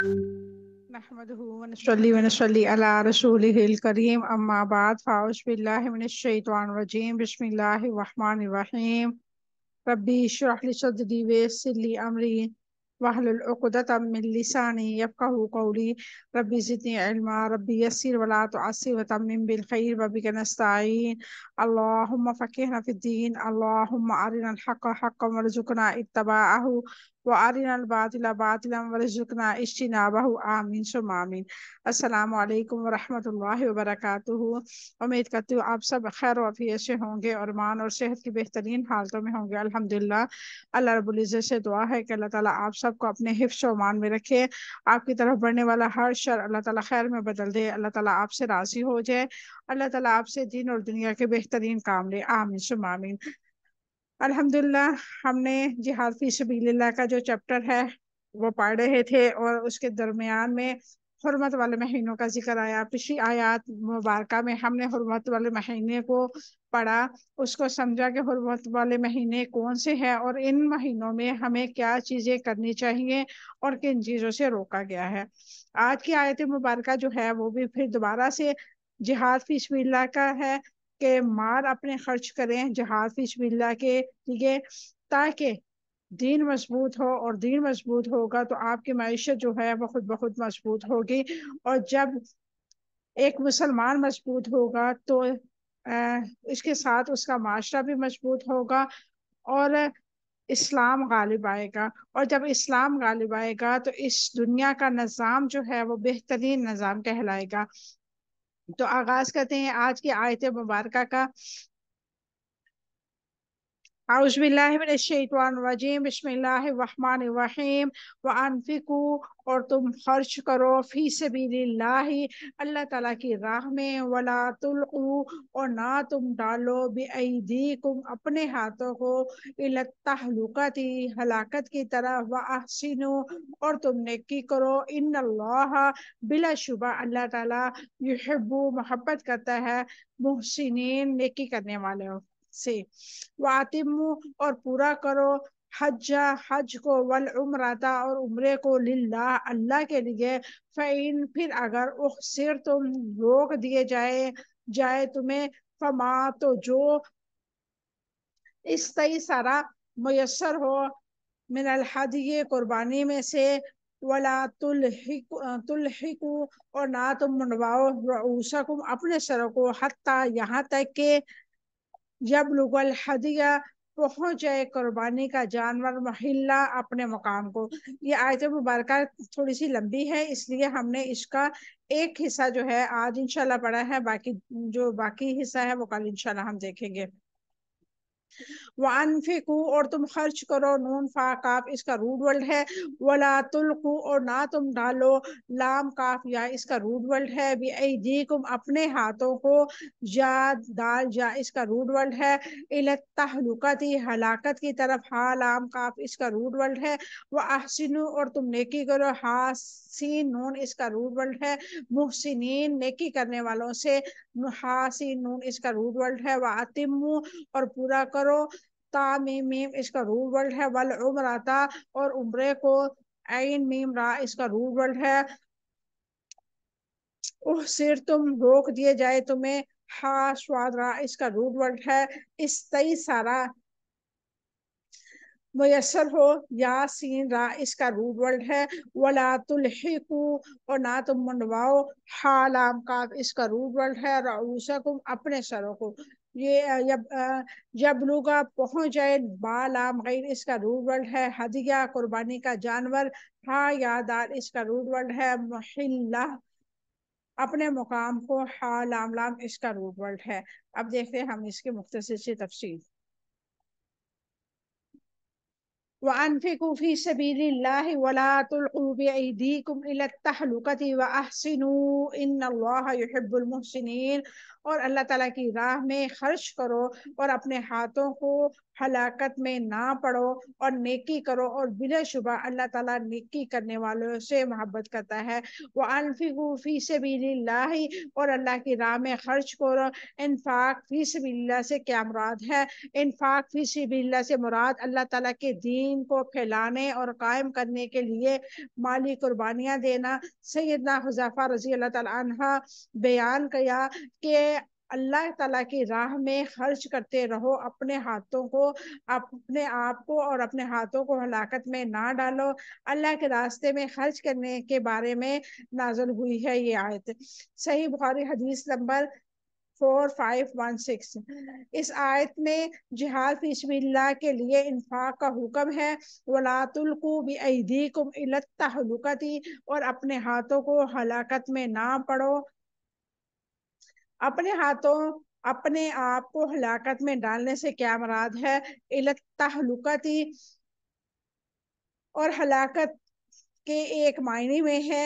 نحمده ونصلي ونصلي على رسوله الكريم أما بعد فأعوذ بالله من الشيطان الرجيم بسم الله الرحمن الرحيم ربي اشرح لي صدري ويسر لي أمري واحلل عقدة من لساني يفقهوا قولي ربي زدني علما ربي يسر ولا تعسر وتمم بالخير وبك نستعين اللهم فقهنا في الدين اللهم أرنا الحق حقا وارزقنا اتباعه وارنا الباطل باطلا وارزقنا اجتنابه آمین ثم آمین۔ السلام علیکم ورحمۃ اللہ وبرکاتہ۔ امید کرتی ہوں آپ سب خیر و عافیت سے ہوں گے اور ایمان اور صحت کی بہترین حالتوں میں ہوں گے الحمدللہ۔ اللہ رب العزت سے دعا ہے کہ اللہ تعالیٰ آپ سب کو اپنے حفظ و امان میں رکھے، آپ کی طرف بڑھنے والا ہر شر اللہ تعالیٰ خیر میں بدل دے، اللہ تعالیٰ آپ سے راضی ہو جائے، اللہ تعالیٰ آپ سے دین اور دنیا کے بہترین کام لے، آمین ثم آمین۔ الحمدللہ ہم نے جہاد فی سبیل اللہ کا جو چیپٹر ہے وہ پڑھ رہے تھے اور اس کے درمیان میں حرمت والے مہینوں کا ذکر آیا۔ پچھلی آیات مبارکہ میں ہم نے حرمت والے مہینے کو پڑھا، اس کو سمجھا کہ حرمت والے مہینے کون سے ہیں اور ان مہینوں میں ہمیں کیا چیزیں کرنی چاہیے اور کن چیزوں سے روکا گیا ہے۔ آج کی آیت مبارکہ جو ہے وہ بھی پھر دوبارہ سے جہاد فی سبیل اللہ کا ہے کہ مال اپنے خرچ کریں جہاد فی سبیل اللہ کے لیے تاکہ دین مضبوط ہو، اور دین مضبوط ہوگا تو آپ کی معیشت جو ہے وہ خود بخود مضبوط ہوگی، اور جب ایک مسلمان مضبوط ہوگا تو اس کے ساتھ اس کا معاشرہ بھی مضبوط ہوگا اور اسلام غالب آئے گا، اور جب اسلام غالب آئے گا تو اس دنیا کا نظام جو ہے وہ بہترین نظام کہلائے گا۔ تو آغاز کرتے ہیں آج کی آیت مبارکہ کا۔ اعوذ باللہ من الشیطان الرجیم بسم اللہ الرحمن الرحیم وانفقوا، اور تم خرچ کرو فی سبیل اللہ اللہ تعالیٰ کی راہ میں، ولا تلقوا، اور نہ تم ڈالو بایدیکم اپنے ہاتھوں کو الی التہلکۃ ہلاکت کی طرف، واحسنوا، اور تم نیکی کرو، ان اللہ بلا شبہ اللہ تعالیٰ یحب محبت کرتا ہے محسنین نیکی کرنے والوں سے، وَأَتِمُّوا، اور پورا کرو، حج کو، والعمرۃ، اور عمرے کو، للہ اللہ کے لیے، فَإِن، پھر اگر احصرتم روک دیے جائے تمہیں، فما، تو جو استیسرا میسر ہو، من الحدی قربانی میں سے، ولا تلحقوا، اور نہ تم منڈواؤ، رؤوسکم اپنے سروں کو، حتی یہاں تک کہ یبلغ الحدیہ پہنچ جائے قربانی کا جانور محلہ اپنے مقام کو۔ یہ آیت مبارکہ تھوڑی سی لمبی ہے اس لیے ہم نے اس کا ایک حصہ جو ہے آج انشاءاللہ پڑھا ہے، باقی حصہ ہے وہ کل انشاءاللہ ہم دیکھیں گے۔ وَأَنفِقُوا، اور تم خرچ کرو، نون فا کاف اس کا روٹ ورڈ ہے، وَلَا تُلْقُوا، اور نہ تم ڈالو، لام کاف یا اس کا روٹ ورڈ ہے، بِأَيْدِيكُمْ اپنے ہاتھوں کو، یا دال یا اس کا روٹ ورڈ ہے، إِلَى التَّهْلُكَةِ ہلاکت کی طرف، ہا لام کاف اس کا روٹ ورڈ ہے، وَأَحْسِنُوا، اور تم نیکی کرو، ہا سین نون اس کا روٹ ورڈ ہے، محسنین نیکی کرنے والوں سے، ہا سین نون اس کا روٹ ورڈ ہے، وَأَتِمُّوا، اور پورا کرو، تا میم میم اس کا روٹ ورڈ ہے، والعمرۃ، اور عمرے کو، عین میم را اس کا روٹ ورڈ ہے، احصرتم روک دیے جائے تمہیں، ہا سواد را اس کا روٹ ورڈ ہے، استیسارا میسر ہو، یا سین را اس کا روٹ ورڈ ہے، ولا تلحقوا، اور نہ تم منڈواؤ، ہا لام کاف اس کا روٹ ورڈ ہے، رؤوسکم اپنے سروں کو، یہ یبلغا پہنچ جائے، با لام غیر اس کا روٹ ورڈ ہے، ہدیہ قربانی کا جانور، ہا یا دال اس کا روٹ ورڈ ہے، محلہ اپنے مقام کو، ہا لام لام اس کا روٹ ورڈ ہے۔ اب دیکھتے ہیں ہم اس کی مختصر سی تفصیل۔ وَأَنفِقُوا فِي سَبِيلِ اللَّهِ وَلَا تُلْقُوا بِأَيْدِيكُمْ إِلَى التَّهْلُكَةِ وَأَحْسِنُوا إِنَّ اللَّهَ يُحِبُّ الْمُحْسِنِينَ، اور اللہ تعالیٰ کی راہ میں خرچ کرو اور اپنے ہاتھوں کو ہلاکت میں نہ پڑو اور نیکی کرو، اور بلا شبہ اللہ تعالیٰ نیکی کرنے والوں سے محبت کرتا ہے۔ وَأَنفِقُوا فِي سَبِيلِ اللَّهِ، اور اللہ کی راہ میں خرچ کرو۔ انفاق فی سبیل اللہ سے کیا مراد ہے؟ انفاق فی سبیل اللہ سے مراد اللہ تعالیٰ کے دین کو پھیلانے اور قائم کرنے کے لیے مالی قربانیاں دینا۔ سیدنا حذیفہ رضی اللہ تعالیٰ عنہ بیان کیا کہ اللہ تعالیٰ کی راہ میں خرچ کرتے رہو، اپنے ہاتھوں کو، اپنے آپ کو اور اپنے ہاتھوں کو ہلاکت میں نہ ڈالو۔ اللہ کے راستے میں خرچ کرنے کے بارے میں نازل ہوئی ہے یہ آیت۔ صحیح بخاری حدیث نمبر 4516۔ اس آیت میں جہاد فی سبیل اللہ کے لیے انفاق کا حکم ہے۔ وَلَا تُلْقُوا بِأَيْدِيكُمْ إِلَى التَّهْلُكَةِ، اور اپنے ہاتھوں کو ہلاکت میں نہ پڑو۔ اپنے ہاتھوں، اپنے آپ کو ہلاکت میں ڈالنے سے کیا مراد ہے؟ إِلَى التَّهْلُكَةِ، اور ہلاکت کے ایک معنی میں ہے،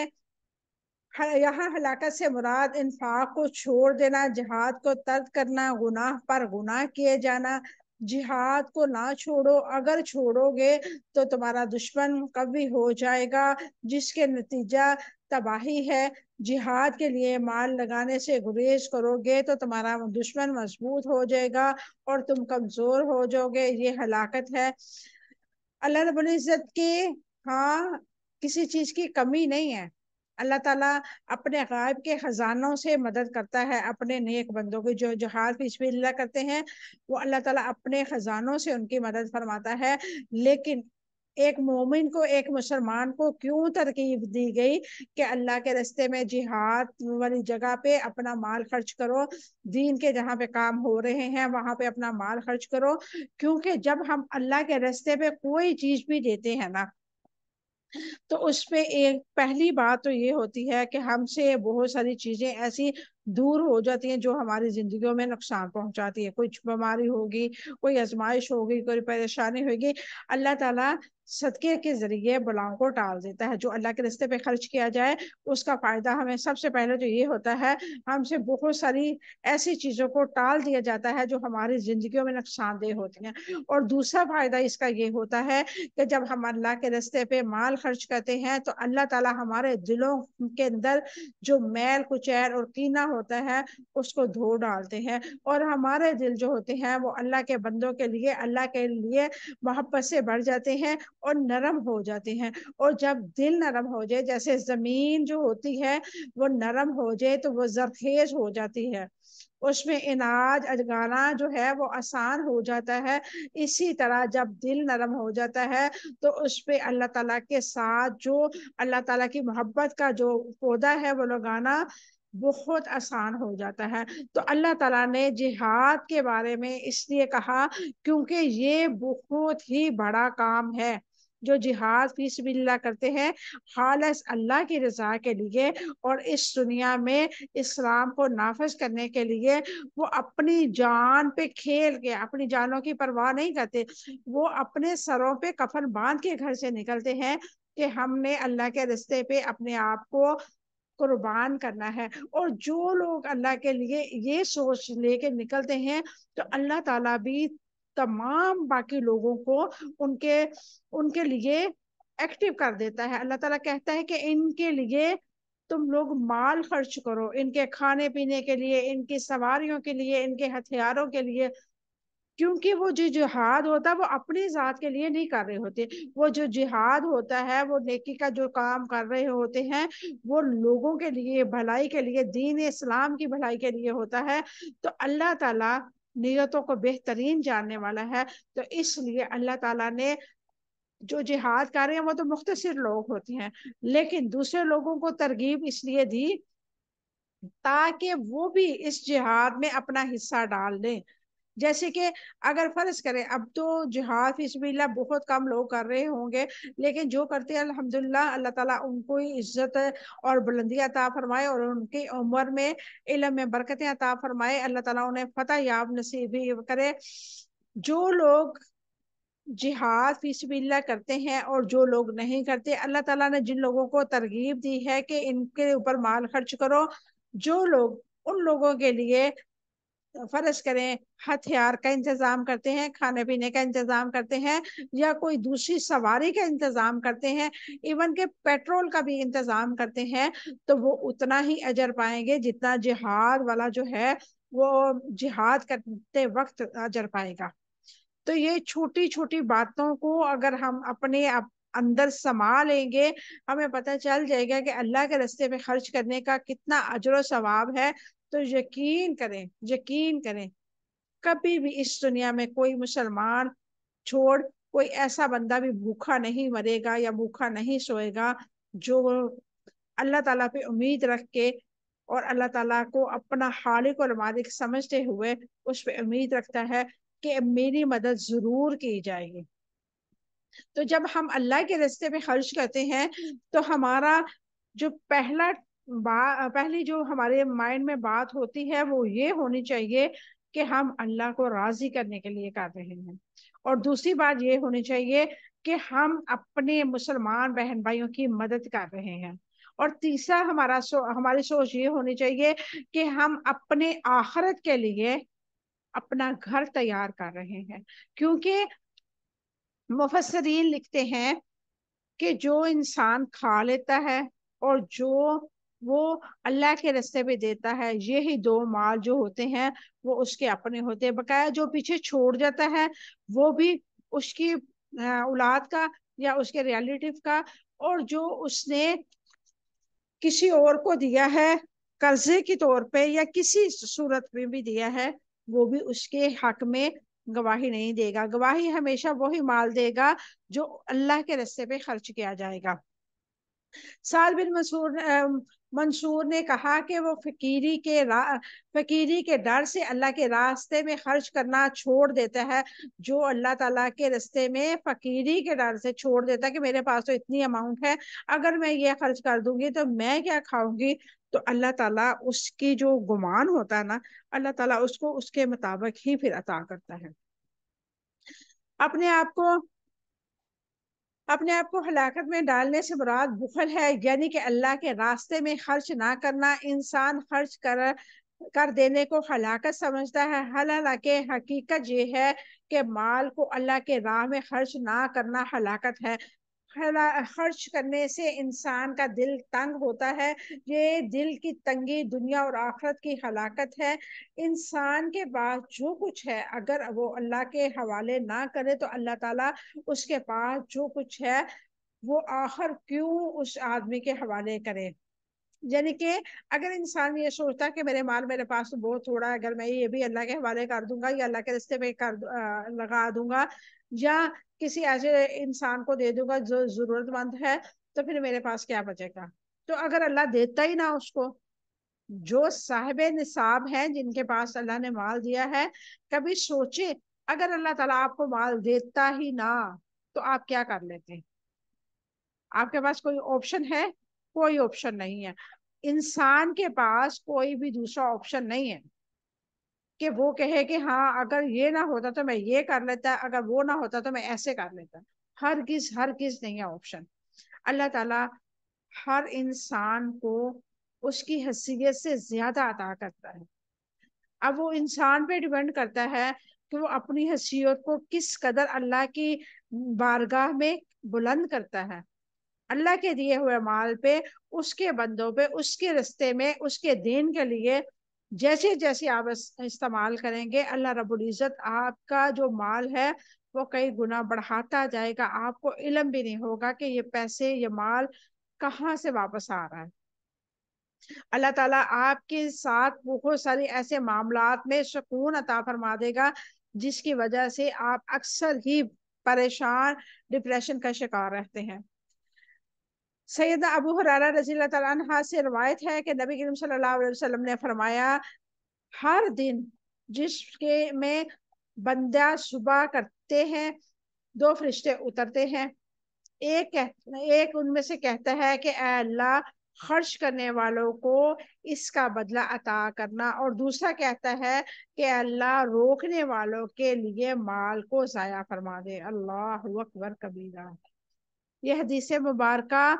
یہاں ہلاکت سے مراد انفاق کو چھوڑ دینا، جہاد کو ترک کرنا، گناہ پر گناہ کیے جانا۔ جہاد کو نہ چھوڑو، اگر چھوڑو گے تو تمہارا دشمن قوی ہو جائے گا، جس کے نتیجہ تباہی ہے۔ جہاد کے لیے مال لگانے سے گریز کرو گے تو تمہارا دشمن مضبوط ہو جائے گا اور تم کمزور ہو جاؤ گے، یہ ہلاکت ہے۔ اللہ رب العزت کے ہاں کسی چیز کی کمی نہیں ہے۔ اللہ تعالیٰ اپنے غائب کے خزانوں سے مدد کرتا ہے اپنے نیک بندوں کی، جو جہاد فی سبیل اللہ کرتے ہیں وہ اللہ تعالیٰ اپنے خزانوں سے ان کی مدد فرماتا ہے۔ لیکن ایک مومن کو، ایک مسلمان کو کیوں ترغیب دی گئی کہ اللہ کے راستے میں جہاد والی جگہ پہ اپنا مال خرچ کرو، دین کے جہاں پہ کام ہو رہے ہیں وہاں پہ اپنا مال خرچ کرو؟ کیونکہ جب ہم اللہ کے راستے پہ کوئی چیز بھی دیتے ہیں نا، تو اس پہ ایک پہلی بات تو یہ ہوتی ہے کہ ہم سے بہت ساری چیزیں ایسی دور ہو جاتی ہیں جو ہماری زندگیوں میں نقصان پہنچاتی ہے۔ کچھ بیماری ہوگی، کوئی آزمائش ہوگی، کوئی پریشانی ہوگی، اللہ تعالیٰ صدقے کے ذریعے بلاؤں کو ٹال دیتا ہے۔ جو اللہ کے راستے پہ خرچ کیا جائے اس کا فائدہ ہمیں سب سے پہلے تو یہ ہوتا ہے، ہم سے بہت ساری ایسی چیزوں کو ٹال دیا جاتا ہے جو ہماری زندگیوں میں نقصان دہ ہوتی ہیں۔ اور دوسرا فائدہ اس کا یہ ہوتا ہے کہ جب ہم اللہ کے راستے پہ مال خرچ کرتے ہیں تو اللہ تعالیٰ ہمارے دلوں کے اندر جو میل کچیل اور کینہ ہوتا ہے اس کو دھو ڈالتے ہیں، اور ہمارے دل جو ہوتے ہیں وہ اللہ کے بندوں کے لیے، اللہ کے لیے محبت سے بڑھ جاتے ہیں اور نرم ہو جاتے ہیں۔ اور جب دل نرم ہو جائے، جیسے زمین جو ہوتی ہے وہ نرم ہو جائے تو وہ زرخیز ہو جاتی ہے، اس میں اناج اگانا جو ہے وہ آسان ہو جاتا ہے۔ اسی طرح جب دل نرم ہو جاتا ہے تو اس پہ اللہ تعالیٰ کے ساتھ جو اللہ تعالیٰ کی محبت کا جو پودا ہے وہ لگانا بہت آسان ہو جاتا ہے۔ تو اللہ تعالیٰ نے جہاد کے بارے میں اس لیے کہا کیونکہ یہ بہت ہی بڑا کام ہے۔ جو جہاد فی سبیل اللہ کرتے ہیں خالص اللہ کی رضا کے لیے اور اس دنیا میں اسلام کو نافذ کرنے کے لیے، وہ اپنی جان پہ کھیل کے، اپنی جانوں کی پرواہ نہیں کرتے، وہ اپنے سروں پہ کفن باندھ کے گھر سے نکلتے ہیں کہ ہم نے اللہ کے راستے پہ اپنے آپ کو قربان کرنا ہے۔ اور جو لوگ اللہ کے لیے یہ سوچ لے کے نکلتے ہیں تو اللہ تعالیٰ بھی تمام باقی لوگوں کو ان کے لیے ایکٹیو کر دیتا ہے۔ اللہ تعالیٰ کہتا ہے کہ ان کے لیے تم لوگ مال خرچ کرو، ان کے کھانے پینے کے لیے، ان کی سواریوں کے لیے، ان کے ہتھیاروں کے لیے، کیونکہ وہ جو جہاد ہوتا ہے وہ اپنی ذات کے لیے نہیں کر رہے ہوتے، وہ جو جہاد ہوتا ہے وہ نیکی کا جو کام کر رہے ہوتے ہیں وہ لوگوں کے لیے، بھلائی کے لیے، دین اسلام کی بھلائی کے لیے ہوتا ہے۔ تو اللہ تعالیٰ نیتوں کو بہترین جاننے والا ہے، تو اس لیے اللہ تعالیٰ نے جو جہاد کر رہے ہیں وہ تو مختصر لوگ ہوتے ہیں، لیکن دوسرے لوگوں کو ترغیب اس لیے دی تاکہ وہ بھی اس جہاد میں اپنا حصہ ڈال دیں۔ جیسے کہ اگر فرض کریں اب تو جہاد فی سبیل اللہ بہت کم لوگ کر رہے ہوں گے، لیکن جو کرتے ہیں الحمدللہ اللہ تعالیٰ ان کو عزت اور بلندی عطا فرمائے اور ان کی عمر میں علم میں برکتیں عطا فرمائے، اللہ تعالیٰ انہیں فتح یاب نصیب کرے۔ جو لوگ جہاد فی سبیل اللہ کرتے ہیں اور جو لوگ نہیں کرتے، اللہ تعالیٰ نے جن لوگوں کو ترغیب دی ہے کہ ان کے اوپر مال خرچ کرو، جو لوگ ان لوگوں کے لیے فرض کریں ہتھیار کا انتظام کرتے ہیں، کھانے پینے کا انتظام کرتے ہیں، یا کوئی دوسری سواری کا انتظام کرتے ہیں، ایون کہ پیٹرول کا بھی انتظام کرتے ہیں، تو وہ اتنا ہی اجر پائیں گے جتنا جہاد والا جو ہے وہ جہاد کرتے وقت اجر پائے گا۔ تو یہ چھوٹی چھوٹی باتوں کو اگر ہم اپنے اندر سما لیں گے، ہمیں پتہ چل جائے گا کہ اللہ کے راستے میں خرچ کرنے کا کتنا اجر و ثواب ہے، تو یقین کریں کبھی بھی اس دنیا میں کوئی مسلمان چھوڑ کوئی ایسا بندہ بھی بھوکا نہیں مرے گا یا بھوکا نہیں سوئے گا جو اللہ تعالیٰ پہ امید رکھ کے اور اللہ تعالیٰ کو اپنا خالق اور مالک سمجھتے ہوئے اس پہ امید رکھتا ہے کہ میری مدد ضرور کی جائے گی۔ تو جب ہم اللہ کے راستے میں خرچ کرتے ہیں تو ہمارا جو پہلی جو ہمارے مائنڈ میں بات ہوتی ہے وہ یہ ہونی چاہیے کہ ہم اللہ کو راضی کرنے کے لیے کر رہے ہیں، اور دوسری بات یہ ہونی چاہیے کہ ہم اپنے مسلمان بہن بھائیوں کی مدد کر رہے ہیں، اور تیسرا ہماری سوچ یہ ہونی چاہیے کہ ہم اپنے آخرت کے لیے اپنا گھر تیار کر رہے ہیں، کیونکہ مفسرین لکھتے ہیں کہ جو انسان کھا لیتا ہے اور جو وہ اللہ کے راستے پہ دیتا ہے، یہی دو مال جو ہوتے ہیں وہ اس کے اپنے ہوتے ہیں، بقایا جو پیچھے چھوڑ جاتا ہے وہ بھی اس کی اولاد کا یا اس کے ریلیٹیو کا، اور جو اس نے کسی اور کو دیا ہے قرضے کے طور پہ یا کسی صورت میں بھی دیا ہے، وہ بھی اس کے حق میں گواہی نہیں دے گا۔ گواہی ہمیشہ وہی مال دے گا جو اللہ کے راستے پہ خرچ کیا جائے گا۔ سال بن منصور نے کہا کہ وہ فقیری کے ڈر سے اللہ کے راستے میں خرچ کرنا چھوڑ دیتا ہے۔ جو اللہ تعالیٰ کے راستے میں فقیری کے ڈر سے چھوڑ دیتا ہے کہ میرے پاس تو اتنی اماؤنٹ ہے، اگر میں یہ خرچ کر دوں گی تو میں کیا کھاؤں گی، تو اللہ تعالیٰ اس کی جو گمان ہوتا ہے نا، اللہ تعالیٰ اس کو اس کے مطابق ہی پھر عطا کرتا ہے۔ اپنے آپ کو ہلاکت میں ڈالنے سے مراد بخل ہے، یعنی کہ اللہ کے راستے میں خرچ نہ کرنا۔ انسان خرچ کر دینے کو ہلاکت سمجھتا ہے، حالانکہ حقیقت یہ ہے کہ مال کو اللہ کے راہ میں خرچ نہ کرنا ہلاکت ہے۔ خرچ کرنے سے انسان کا دل تنگ ہوتا ہے، یہ دل کی تنگی دنیا اور آخرت کی ہلاکت ہے۔ انسان کے پاس جو کچھ ہے اگر وہ اللہ کے حوالے نہ کرے تو اللہ تعالیٰ اس کے پاس جو کچھ ہے وہ آخر کیوں اس آدمی کے حوالے کرے۔ یعنی کہ اگر انسان یہ سوچتا کہ میرے مال میرے پاس تو بہت تھوڑا ہے، اگر میں یہ بھی اللہ کے حوالے کر دوں گا یا اللہ کے راستے میں لگا دوں گا یا کسی ایسے انسان کو دے دوں گا جو ضرورت مند ہے، تو پھر میرے پاس کیا بچے گا۔ تو اگر اللہ دیتا ہی نہ اس کو، جو صاحب نصاب ہیں جن کے پاس اللہ نے مال دیا ہے، کبھی سوچے اگر اللہ تعالیٰ آپ کو مال دیتا ہی نہ تو آپ کیا کر لیتے؟ آپ کے پاس کوئی آپشن ہے؟ کوئی آپشن نہیں ہے۔ انسان کے پاس کوئی بھی دوسرا آپشن نہیں ہے کہ وہ کہے کہ ہاں اگر یہ نہ ہوتا تو میں یہ کر لیتا، اگر وہ نہ ہوتا تو میں ایسے کر لیتا۔ ہرگز نہیں ہے آپشن۔ اللہ تعالیٰ ہر انسان کو اس کی حیثیت سے زیادہ عطا کرتا ہے۔ اب وہ انسان پہ ڈیپینڈ کرتا ہے کہ وہ اپنی حیثیت کو کس قدر اللہ کی بارگاہ میں بلند کرتا ہے۔ اللہ کے دیے ہوئے مال پہ، اس کے بندوں پہ، اس کے راستے میں، اس کے دین کے لیے جیسے آپ استعمال کریں گے، اللہ رب العزت آپ کا جو مال ہے وہ کئی گنا بڑھاتا جائے گا۔ آپ کو علم بھی نہیں ہوگا کہ یہ پیسے یہ مال کہاں سے واپس آ رہا ہے۔ اللہ تعالیٰ آپ کے ساتھ بہت ساری ایسے معاملات میں سکون عطا فرما دے گا جس کی وجہ سے آپ اکثر ہی پریشان، ڈپریشن کا شکار رہتے ہیں۔ سیدنا ابو ہریرہ رضی اللہ تعالیٰ عنہ سے روایت ہے کہ نبی کریم صلی اللہ علیہ وسلم نے فرمایا، ہر دن جس کے میں بندہ صبح کرتے ہیں، دو فرشتے اترتے ہیں، ایک ان میں سے کہتا ہے کہ اے اللہ خرچ کرنے والوں کو اس کا بدلہ عطا کرنا، اور دوسرا کہتا ہے کہ اے اللہ روکنے والوں کے لیے مال کو ضائع فرما دے۔ اللہ اکبر کبیرہ۔ یہ حدیث مبارکہ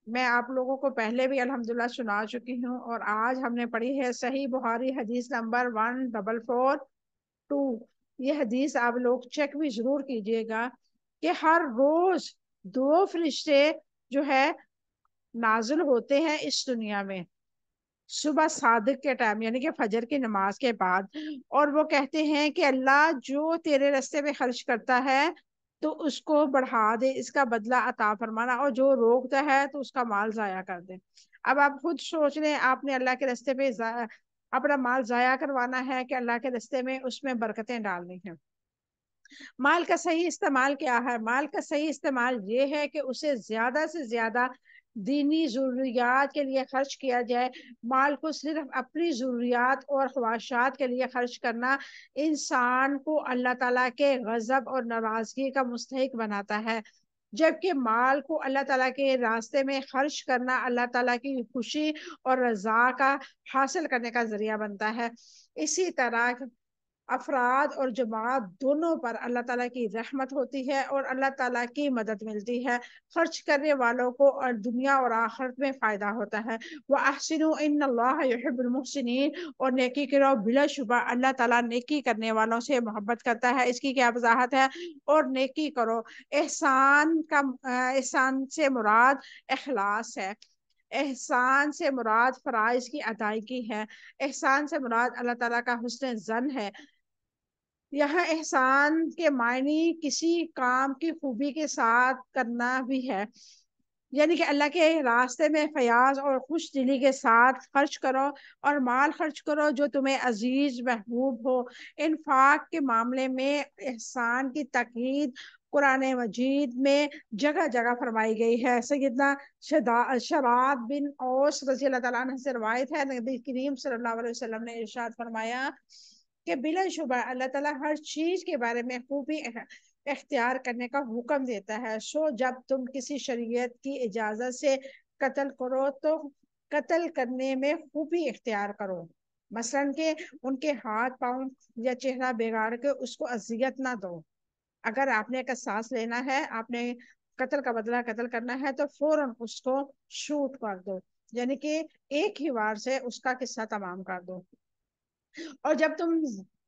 میں آپ لوگوں کو پہلے بھی الحمدللہ سنا چکی ہوں، اور آج ہم نے پڑھی ہے صحیح بخاری حدیث نمبر 1442۔ یہ حدیث آپ لوگ چیک بھی ضرور کیجئے گا کہ ہر روز دو فرشتے جو ہے نازل ہوتے ہیں اس دنیا میں، صبح صادق کے ٹائم یعنی کہ فجر کی نماز کے بعد، اور وہ کہتے ہیں کہ اللہ جو تیرے راستے میں خرچ کرتا ہے تو اس کو بڑھا دے، اس کا بدلہ عطا فرمانا، اور جو روکتا ہے تو اس کا مال ضائع کر دے۔ اب آپ خود سوچ لیں، آپ نے اللہ کے راستے پہ اپنا مال ضائع کروانا ہے کہ اللہ کے راستے میں اس میں برکتیں ڈالنی ہیں۔ مال کا صحیح استعمال کیا ہے؟ مال کا صحیح استعمال یہ ہے کہ اسے زیادہ سے زیادہ دینی ضروریات کے لیے خرچ کیا جائے۔ مال کو صرف اپنی ضروریات اور خواہشات کے لیے خرچ کرنا انسان کو اللہ تعالیٰ کے غضب اور ناراضگی کا مستحق بناتا ہے، جبکہ مال کو اللہ تعالیٰ کے راستے میں خرچ کرنا اللہ تعالیٰ کی خوشی اور رضا کا حاصل کرنے کا ذریعہ بنتا ہے۔ اسی طرح افراد اور جماعت دونوں پر اللہ تعالیٰ کی رحمت ہوتی ہے اور اللہ تعالیٰ کی مدد ملتی ہے۔ خرچ کرنے والوں کو اور دنیا اور آخرت میں فائدہ ہوتا ہے۔ وَأَحْسِنُوا إِنَّ اللَّهَ يُحِبُّ الْمُحْسِنِينَ، اور نیکی کرو، بلا شبہ اللہ تعالیٰ نیکی کرنے والوں سے محبت کرتا ہے۔ اس کی کیا وضاحت ہے؟ اور نیکی کرو، احسان سے مراد اخلاص ہے، احسان سے مراد فرائض کی ادائیگی ہے، احسان سے مراد اللہ تعالیٰ کا حسن ظن ہے۔ یہاں احسان کے معنی کسی کام کی خوبی کے ساتھ کرنا بھی ہے، یعنی کہ اللہ کے راستے میں فیاض اور خوش دلی کے ساتھ خرچ کرو، اور مال خرچ کرو جو تمہیں عزیز محبوب ہو۔ انفاق کے معاملے میں احسان کی تاکید قرآن مجید میں جگہ جگہ فرمائی گئی ہے۔ سیدنا شراد بن اوس رضی اللہ تعالیٰ عنہ سے روایت ہے، نبی کریم صلی اللہ علیہ وسلم نے ارشاد فرمایا کہ بلا شبہ اللہ تعالیٰ ہر چیز کے بارے میں خوبی اختیار کرنے کا حکم دیتا ہے۔ سو جب تم کسی شریعت کی اجازت سے قتل کرو تو قتل کرنے میں خوبی اختیار کرو، مثلاً کہ ان کے ہاتھ پاؤں یا چہرہ بگاڑ کے اس کو اذیت نہ دو۔ اگر آپ نے قصاص لینا ہے، آپ نے قتل کا بدلہ قتل کرنا ہے، تو فوراً اس کو شوٹ کر دو، یعنی کہ ایک ہی وار سے اس کا قصہ تمام کر دو۔ اور جب تم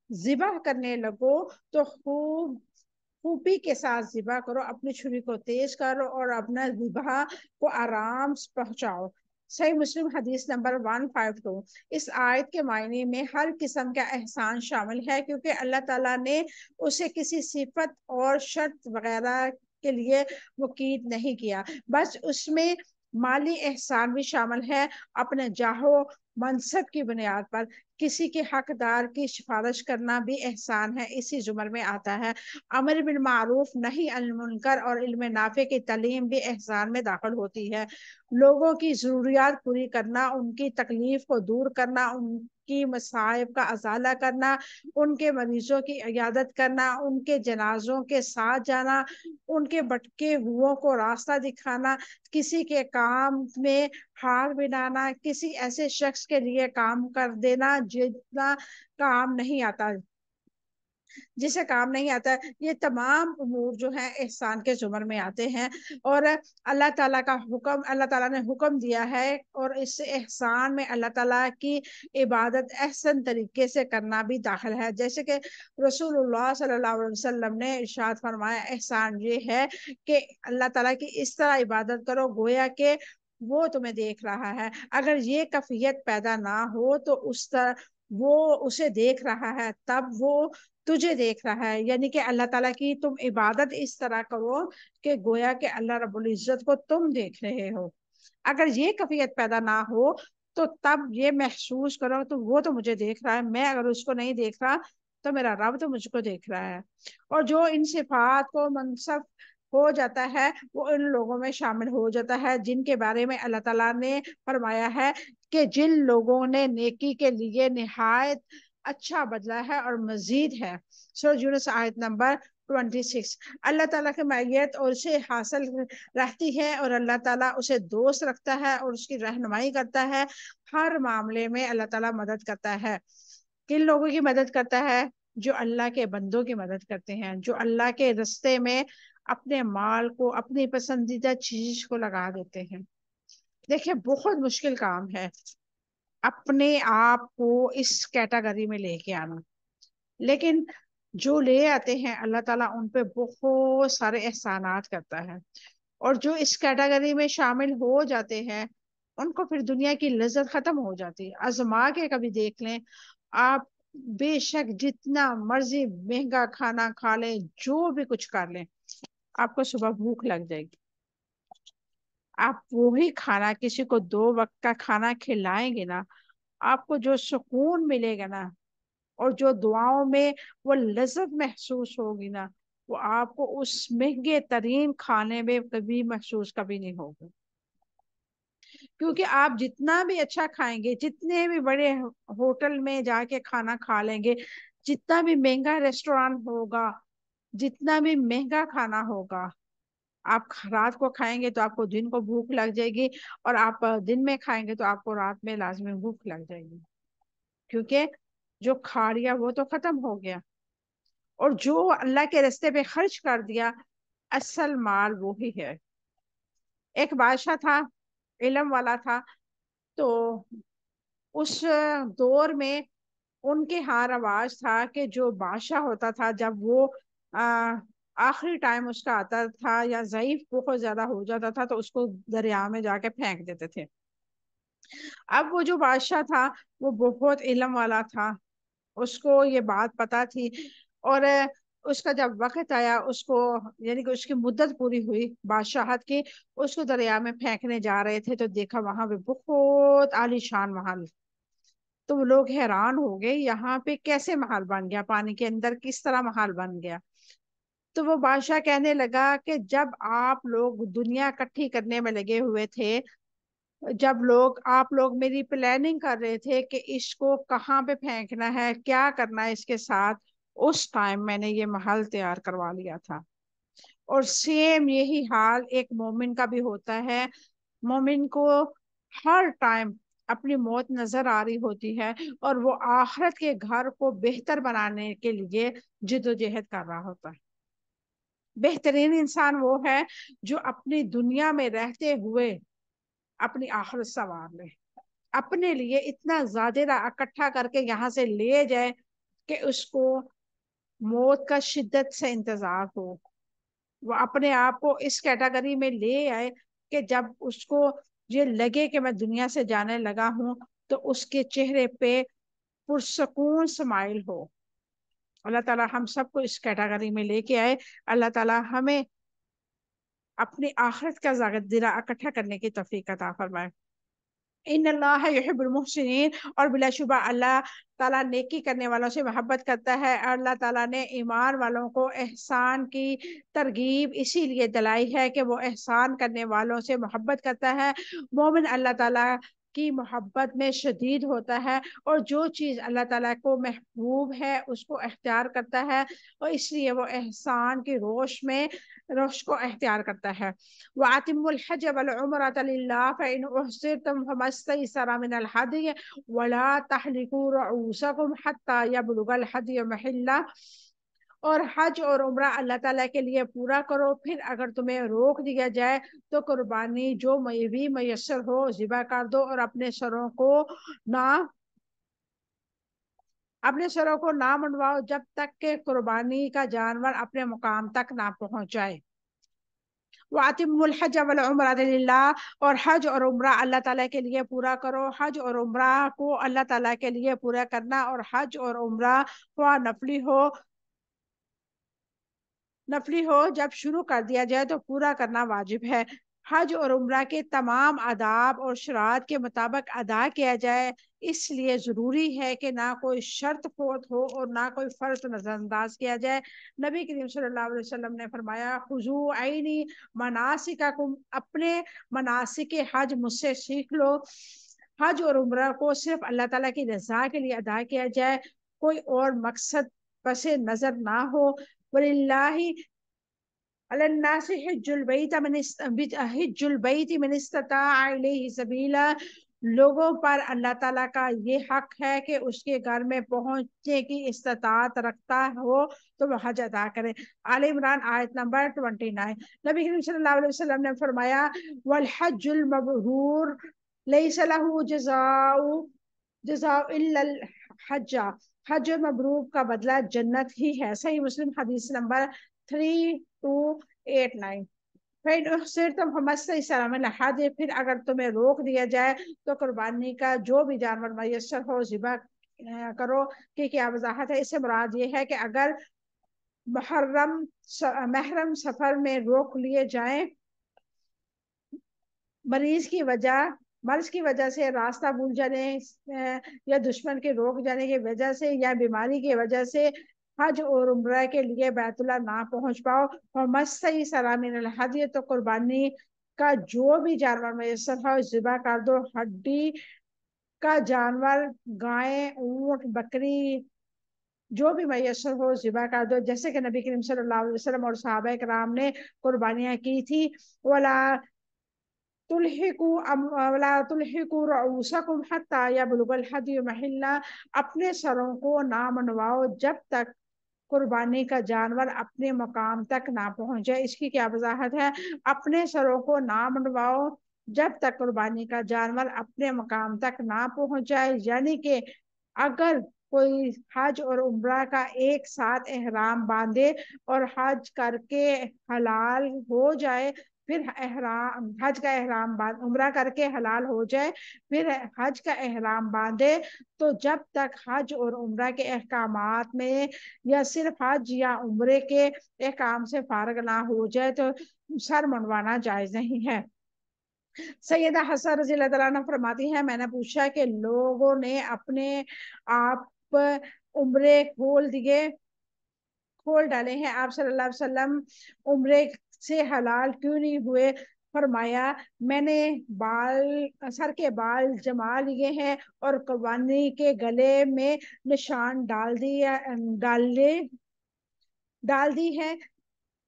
ذبح کرنے لگو تو خوبی کے ساتھ ذبح کرو، اپنی چھری کو تیز کرو اور اپنا ذبح کو آرام سے پہنچاؤ۔ صحیح مسلم حدیث نمبر 152۔ اس آیت کے معنی میں ہر قسم کا احسان شامل ہے، کیونکہ اللہ تعالیٰ نے اسے کسی صفت اور شرط وغیرہ کے لیے مقید نہیں کیا، بس اس میں مالی احسان بھی شامل ہے۔ اپنے جاہو منصب کی بنیاد پر کسی کے حقدار کی سفارش کرنا بھی احسان ہے، اسی زمر میں آتا ہے۔ امر بالمعروف نہی عن المنکر اور علم نافع کی تعلیم بھی احسان میں داخل ہوتی ہے۔ لوگوں کی ضروریات پوری کرنا، ان کی تکلیف کو دور کرنا، ان کی مصائب کا ازالہ کرنا، ان کے مریضوں کی عیادت کرنا، ان کے جنازوں کے ساتھ جانا، ان کے بھٹکے ہوئوں کو راستہ دکھانا، کسی کے کام میں ہاتھ بٹانا، کسی ایسے شخص کے لیے کام کر دینا جتنا کام نہیں آتا جسے کام نہیں آتا، یہ تمام امور جو ہیں احسان کے زمر میں آتے ہیں۔ اور اللہ تعالیٰ کا حکم، اللہ تعالیٰ نے حکم دیا ہے، اور اس احسان میں اللہ تعالیٰ کی عبادت احسن طریقے سے کرنا بھی داخل ہے، جیسے کہ رسول اللہ صلی اللہ علیہ وسلم نے ارشاد فرمایا احسان یہ ہے کہ اللہ تعالیٰ کی اس طرح عبادت کرو گویا کہ وہ تمہیں دیکھ رہا ہے۔ اگر یہ کیفیت پیدا نہ ہو تو اس طرح وہ اسے دیکھ رہا ہے، تب وہ تجھے دیکھ رہا ہے، یعنی کہ اللہ تعالیٰ کی تم عبادت اس طرح کرو کہ گویا کہ اللہ رب العزت کو تم دیکھ رہے ہو۔ اگر یہ کیفیت پیدا نہ ہو تو تب یہ محسوس کرو تو وہ تو مجھے دیکھ رہا ہے، میں اگر اس کو نہیں دیکھ رہا تو میرا رب تو مجھ کو دیکھ رہا ہے۔ اور جو ان صفات کو منصب ہو جاتا ہے وہ ان لوگوں میں شامل ہو جاتا ہے جن کے بارے میں اللہ تعالیٰ نے فرمایا ہے کہ جن لوگوں نے نیکی کے لیے نہایت اچھا بدلا ہے اور مزید ہے۔ سورہ یونس آیت نمبر 26۔ اللہ تعالیٰ کی معیت اور اسے حاصل رہتی ہے، اور اللہ تعالیٰ اسے دوست رکھتا ہے اور اس کی رہنمائی کرتا ہے۔ ہر معاملے میں اللہ تعالیٰ مدد کرتا ہے۔ کن لوگوں کی مدد کرتا ہے؟ جو اللہ کے بندوں کی مدد کرتے ہیں، جو اللہ کے رستے میں اپنے مال کو، اپنی پسندیدہ چیز کو لگا دیتے ہیں۔ دیکھیں بہت مشکل کام ہے اپنے آپ کو اس کیٹیگری میں لے کے آنا، لیکن جو لے آتے ہیں اللہ تعالیٰ ان پہ بہت سارے احسانات کرتا ہے، اور جو اس کیٹیگری میں شامل ہو جاتے ہیں ان کو پھر دنیا کی لذت ختم ہو جاتی ہے۔ آزما کے کبھی دیکھ لیں آپ، بے شک جتنا مرضی مہنگا کھانا کھا لیں، جو بھی کچھ کر لیں، آپ کو صبح بھوک لگ جائے گی۔ آپ وہی کھانا کسی کو 2 وقت کا کھانا کھلائیں گے نا، آپ کو جو سکون ملے گا نا، اور جو دعاؤں میں وہ لذت محسوس ہوگی نا، وہ آپ کو اس مہنگے ترین کھانے میں کبھی محسوس کبھی نہیں ہوگا۔ کیونکہ آپ جتنا بھی اچھا کھائیں گے، جتنے بھی بڑے ہوٹل میں جا کے کھانا کھا لیں گے، جتنا بھی مہنگا ریسٹوران ہوگا، جتنا بھی مہنگا کھانا ہوگا، آپ رات کو کھائیں گے تو آپ کو دن کو بھوک لگ جائے گی، اور آپ دن میں کھائیں گے تو آپ کو رات میں لازمی بھوک لگ جائے گی، کیونکہ جو کھا لیا وہ تو ختم ہو گیا، اور جو اللہ کے راستے پہ خرچ کر دیا اصل مال وہی ہے۔ ایک بادشاہ تھا، علم والا تھا، تو اس دور میں ان کے ہاں رواج تھا کہ جو بادشاہ ہوتا تھا جب وہ آخری ٹائم اس کا آتا تھا یا ضعیف بہت زیادہ ہو جاتا تھا تو اس کو دریا میں جا کے پھینک دیتے تھے۔ اب وہ جو بادشاہ تھا وہ بہت علم والا تھا، اس کو یہ بات پتا تھی، اور اس کا جب وقت آیا، اس کو یعنی کہ اس کی مدت پوری ہوئی بادشاہت کی، اس کو دریا میں پھینکنے جا رہے تھے تو دیکھا وہاں پہ بہت عالی شان محل، تو وہ لوگ حیران ہو گئے یہاں پہ کیسے محل بن گیا، پانی کے اندر کس طرح محل بن گیا۔ تو وہ بادشاہ کہنے لگا کہ جب آپ لوگ دنیا اکٹھی کرنے میں لگے ہوئے تھے، جب آپ لوگ میری پلاننگ کر رہے تھے کہ اس کو کہاں پہ پھینکنا ہے، کیا کرنا ہے اس کے ساتھ، اس ٹائم میں نے یہ محل تیار کروا لیا تھا۔ اور سیم یہی حال ایک مومن کا بھی ہوتا ہے۔ مومن کو ہر ٹائم اپنی موت نظر آ رہی ہوتی ہے، اور وہ آخرت کے گھر کو بہتر بنانے کے لیے جد و جہد کر رہا ہوتا ہے۔ بہترین انسان وہ ہے جو اپنی دنیا میں رہتے ہوئے اپنی آخرت سنوار لے، اپنے لیے اتنا زیادہ اکٹھا کر کے یہاں سے لے جائے کہ اس کو موت کا شدت سے انتظار ہو، وہ اپنے آپ کو اس کیٹیگری میں لے آئے کہ جب اس کو یہ لگے کہ میں دنیا سے جانے لگا ہوں تو اس کے چہرے پہ پرسکون سمائل ہو۔ اللہ تعالی ہم سب کو اس کیٹیگری میں لے کے آئے۔ اللہ تعالی ہمیں اپنی آخرت کا ذرا اکٹھا کرنے کی توفیق عطا فرمائے۔ ان اللہ یحب المحسنین، اور بلا شبہ اللہ تعالیٰ نیکی کرنے والوں سے محبت کرتا ہے، اور اللہ تعالیٰ نے ایمان والوں کو احسان کی ترغیب اسی لیے دلائی ہے کہ وہ احسان کرنے والوں سے محبت کرتا ہے۔ مومن اللہ تعالیٰ کی محبت میں شدید ہوتا ہے، اور جو چیز اللہ تعالیٰ کو محبوب ہے اس کو اختیار کرتا ہے، اور اس لیے وہ احسان کی روش کو اختیار کرتا ہے۔ وَأَتِمُّوا الْحَجَّ وَالْعُمْرَةَ لِلَّهِ فَإِنْ أُحْصِرْتُمْ فَمَا اسْتَيْسَرَ مِنَ الْهَدْيِ وَلَا تَحْلِقُوا رُؤُوسَكُمْ حَتَّى يَبْلُغَ الْهَدْيُ مَحِلَّهُ، اور حج اور عمرہ اللہ تعالیٰ کے لیے پورا کرو، پھر اگر تمہیں روک دیا جائے تو قربانی جو بھی میسر ہو ذبح کر دو، اور اپنے سروں کو نہ منڈواؤ جب تک کہ قربانی کا جانور اپنے مقام تک نہ پہنچ جائے۔ وَأَتِمُّوا الْحَجَّ وَالْعُمْرَةَ لِلَّهِ، اور حج اور عمرہ اللہ تعالیٰ کے لیے پورا کرو۔ حج اور عمرہ کو اللہ تعالیٰ کے لیے پورا کرنا، اور حج اور عمرہ خواہ نفلی ہو جب شروع کر دیا جائے تو پورا کرنا واجب ہے۔ حج اور عمرہ کے تمام آداب اور شرائط کے مطابق ادا کیا جائے، اس لیے ضروری ہے کہ نہ کوئی شرط فوت ہو اور نہ کوئی فرض نظر انداز کیا جائے۔ نبی کریم صلی اللہ علیہ وسلم نے فرمایا، خذوا عنی مناسککم، اپنے مناسک حج مجھ سے سیکھ لو۔ حج اور عمرہ کو صرف اللہ تعالیٰ کی رضا کے لیے ادا کیا جائے، کوئی اور مقصد پس نظر نہ ہو۔ وَلِلَّهِ عَلَى النَّاسِ حِجُّ الْبَيْتِ مَنِ اسْتَطَاعَ إِلَيْهِ سَبِيلًا، لوگوں پر اللہ تعالیٰ کا یہ حق ہے کہ اس کے گھر میں پہنچنے کی استطاعت رکھتا ہو تو وہ حج ادا کرے۔ آل عمران آیت نمبر 29۔ نبی کریم صلی اللہ علیہ وسلم نے فرمایا والحج المبرور لیس له جزاء الا الحج، حج مبرور کا بدلہ جنت ہی ہے۔ صحیح مسلم حدیث نمبر 3289۔ پھر اگر تمہیں روک دیا جائے تو قربانی کا جو بھی جانور میسر ہو ذبح کرو۔ کہ کیا وضاحت ہے؟ اس سے مراد یہ ہے کہ اگر محرم سفر میں روک لیے جائیں، مرض کی وجہ سے، راستہ بھول جانے یا دشمن کے روک جانے کی وجہ سے یا بیماری کی وجہ سے حج اور عمرہ کے لیے بیت اللہ نہ پہنچ پاؤ، فمستئی سلامین الحدی، تو قربانی کا جو بھی جانور میسر ہو ذبح کر دو۔ ہڈی کا جانور، گائے، اونٹ، بکری، جو بھی میسر ہو ذبح کر دو، جیسے کہ نبی کریم صلی اللہ علیہ وسلم اور صحابہ کرام نے قربانیاں کی تھی۔ ولا تلحقوا رؤوسکم حتی یبلغ الحدی محلہ، اپنے سروں کو نہ منواؤ جب تک قربانی کا جانور اپنے مقام تک نہ پہنچے۔ اس کی کیا وضاحت ہے؟ اپنے سروں کو نہ منڈواؤ جب تک قربانی کا جانور اپنے مقام تک نہ پہنچ جائے، یعنی کہ اگر کوئی حج اور عمرہ کا ایک ساتھ احرام باندھے اور حج کر کے حلال ہو جائے، پھر حج کا احرام عمرہ کر کے حلال ہو جائے، پھر حج کا احرام باندھے، تو جب تک حج اور عمرہ کے احکامات میں یا صرف حج یا عمرے کے احکام سے فارغ نہ ہو جائے تو سر منڈوانا جائز نہیں ہے۔ سیدہ حفصہ رضی اللہ تعالیٰ عنہ فرماتی ہیں میں نے پوچھا کہ لوگوں نے اپنے آپ عمرے کھول ڈالے ہیں، آپ صلی اللہ علیہ وسلم عمرے سے حلال کیوں نہیں ہوئے؟ فرمایا میں نے سر کے بال جما لیے ہیں اور قربانی کے گلے میں نشان ڈال دی ہے،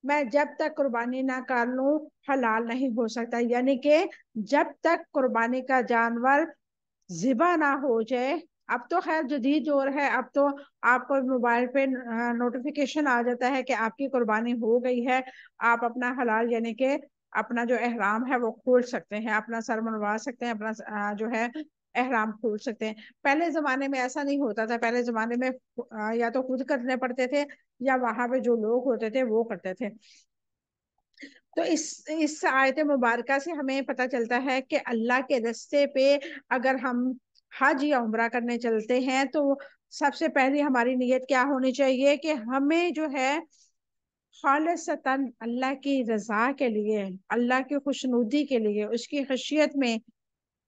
میں جب تک قربانی نہ کر لوں حلال نہیں ہو سکتا۔ یعنی کہ جب تک قربانی کا جانور ذبح نہ ہو جائے، اب تو خیر جدید دور ہے، اب تو آپ کو موبائل پہ نوٹیفیکیشن آ جاتا ہے کہ آپ کی قربانی ہو گئی ہے، آپ اپنا حلال یعنی کہ اپنا جو احرام ہے وہ کھول سکتے ہیں، اپنا سر منڈوا سکتے ہیں، اپنا جو ہے احرام کھول سکتے ہیں۔ پہلے زمانے میں ایسا نہیں ہوتا تھا، پہلے زمانے میں یا تو خود کرنے پڑتے تھے یا وہاں پہ جو لوگ ہوتے تھے وہ کرتے تھے۔ تو اس آیت مبارکہ سے ہمیں پتہ چلتا ہے کہ اللہ کے رستے پہ اگر ہم حج یا عمرہ کرنے چلتے ہیں تو سب سے پہلی ہماری نیت کیا ہونی چاہیے کہ ہمیں جو ہے خالصتاً اللہ کی رضا کے لیے، اللہ کی خوشنودی کے لیے، اس کی خشیت میں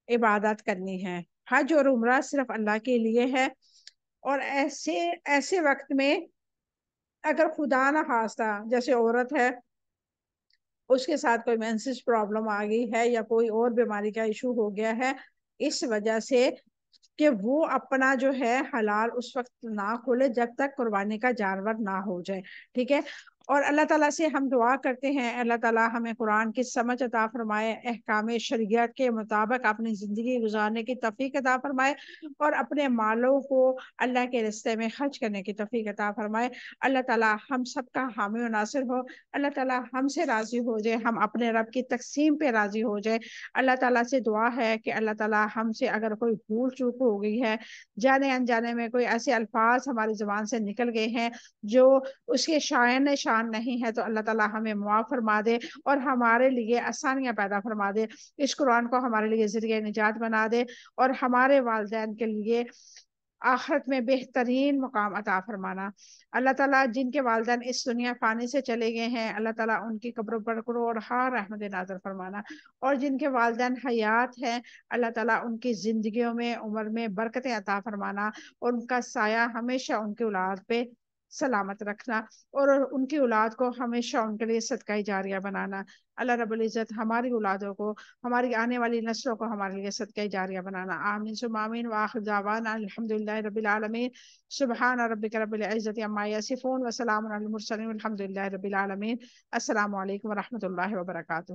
عبادت کرنی ہے۔ حج اور عمرہ صرف اللہ کے لیے ہے، اور ایسے وقت میں اگر خدا نہ خواستہ جیسے عورت ہے، اس کے ساتھ کوئی مینسس پرابلم آ گئی ہے یا کوئی اور بیماری کا ایشو ہو گیا ہے، اس وجہ سے کہ وہ اپنا جو ہے حلال اس وقت نہ کھولے جب تک قربانی کا جانور نہ ہو جائے، ٹھیک ہے۔ اور اللہ تعالیٰ سے ہم دعا کرتے ہیں اللہ تعالیٰ ہمیں قرآن کی سمجھ عطا فرمائے، احکام شریعت کے مطابق اپنی زندگی گزارنے کی توفیق عطا فرمائے، اور اپنے مالوں کو اللہ کے راستے میں خرچ کرنے کی توفیق عطا فرمائے۔ اللہ تعالیٰ ہم سب کا حامی و ناصر ہو، اللہ تعالیٰ ہم سے راضی ہو جائے، ہم اپنے رب کی تقسیم پہ راضی ہو جائے۔ اللہ تعالیٰ سے دعا ہے کہ اللہ تعالیٰ ہم سے اگر کوئی بھول چوک ہو گئی ہے، جانے انجانے میں کوئی ایسے الفاظ ہماری زبان سے نکل گئے ہیں جو اس کے شائن شان نہیں ہے، تو اللہ تعالیٰ ہمیں معاف فرما دے اور ہمارے لیے آسانیاں پیدا فرما دے، اس قرآن کو ہمارے لیے ذریعہ نجات بنا دے، اور ہمارے والدین کے لیے آخرت میں بہترین مقام عطا فرمانا۔ اللہ تعالیٰ جن کے والدین اس دنیا فانی سے چلے گئے ہیں، اللہ تعالیٰ ان کی قبروں پر کرور ہار رحمت نازل فرمانا، اور جن کے والدین حیات ہیں اللہ تعالیٰ ان کی زندگیوں میں، عمر میں برکتیں عطا فرمانا، اور ان کا سایہ ہمیشہ ان کی اولاد پہ سلامت رکھنا، اور ان کی اولاد کو ہمیشہ ان کے لیے صدقہ جاریہ بنانا۔ اللہ رب العزت ہماری اولادوں کو، ہماری آنے والی نسلوں کو ہمارے لیے صدقہ جاریہ بنانا۔ آمین ثم آمین، وآخر دعوانا الحمدللہ رب العالمین، سبحان ربک رب العزت عما یصفون، وسلام علی المرسلین، والحمدللہ رب العالمین۔ السلام علیکم ورحمۃ اللہ وبرکاتہ۔